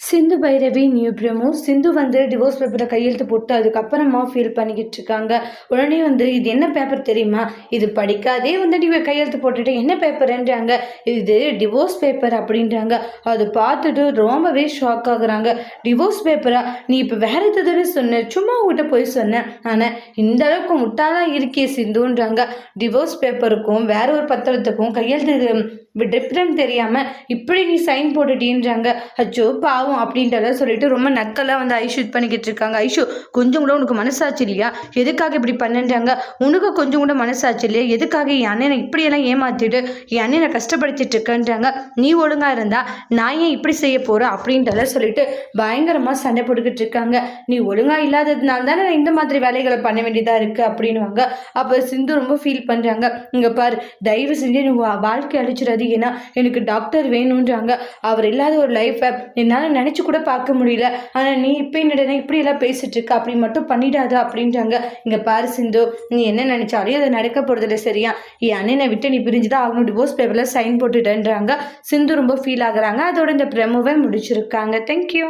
Sindhu Bhairavi new promo சிந்து divorce பேப்பரில் கையெழுத்து போட்டு அதுக்கப்புறமா ஃபீல் பண்ணிக்கிட்டு இருக்காங்க. உடனே இது என்ன பேப்பர் தெரியுமா, இது படிக்காதே நீ கையெழுத்து போட்டுட்டு என்ன பேப்பர்ன்றாங்க. இது டிவோர்ஸ் பேப்பர் அப்படின்றாங்க. அது பார்த்துட்டு ரொம்பவே ஷாக் ஆகுறாங்க. டிவோர்ஸ் பேப்பரா, நீ இப்போ வேற எதுன்னு சொன்ன, சும்மா உங்ககிட்ட போய் சொன்னேன், ஆனால் இந்த அளவுக்கு முட்டாளாக இருக்கே சிந்துன்றாங்க. டிவோர்ஸ் பேப்பருக்கும் வேற ஒரு பத்திரத்துக்கும் கையெழுத்து டிஃப்ரெண்ட் தெரியாமல் இப்படி நீ சைன் போட்டுட்டீன்றாங்க. அச்சோ பாவம் அப்படின்றத சொல்லிட்டு ரொம்ப நக்கலாக ஐஷு இது பண்ணிக்கிட்டு இருக்காங்க. ஐஷு, கொஞ்சம் கூட உனக்கு மனசாச்சு இல்லையா, எதுக்காக இப்படி பண்ணுன்றாங்க. உனக்கு கொஞ்சம் கூட மனசாச்சு இல்லையா, எதுக்காக என் அண்ணனை இப்படியெல்லாம் ஏமாத்திட்டு என் அண்ணனை கஷ்டப்படுத்திட்டு இருக்கேன்றாங்க. நீ ஒழுங்கா இருந்தா நான் ஏன் இப்படி செய்ய போறேன் அப்படின்றத சொல்லிட்டு பயங்கரமா சண்டை போட்டுக்கிட்டு இருக்காங்க. நீ ஒழுங்கா இல்லாததுனால தானே நான் இந்த மாதிரி வேலைகளை பண்ண வேண்டியதா இருக்கு அப்படின்னுவாங்க. அப்ப சிந்து ரொம்ப ஃபீல் பண்றாங்க. இங்க பாரு, தயவு செஞ்சு நீ வாழ்க்கை அழிச்சிடாது, ஏன்னா எனக்கு டாக்டர் வேணும்ன்றாங்க. அவர் இல்லாத ஒரு லைஃபை என்னால் நினைச்சு கூட பார்க்க முடியல. ஆனால் நீ இப்போ என்னடா இப்படி எல்லாம் பேசிட்டு இருக்க, அப்படி மட்டும் பண்ணிடாத அப்படின்றாங்க. இங்க பாரு சிந்து, நீ என்ன நினைச்சாலும் அதை நடக்க போறதில்ல, சரியா? என் அண்ணனை விட்டு நீ பிரிஞ்சுதான் அவனோட டிவோர்ஸ் பேப்பர்ல சைன் போட்டுட்டேன்றாங்க. சிந்து ரொம்ப ஃபீல் ஆகுறாங்க. அதோட இந்த ப்ரெமோவை முடிச்சிருக்காங்க. தேங்க்யூ.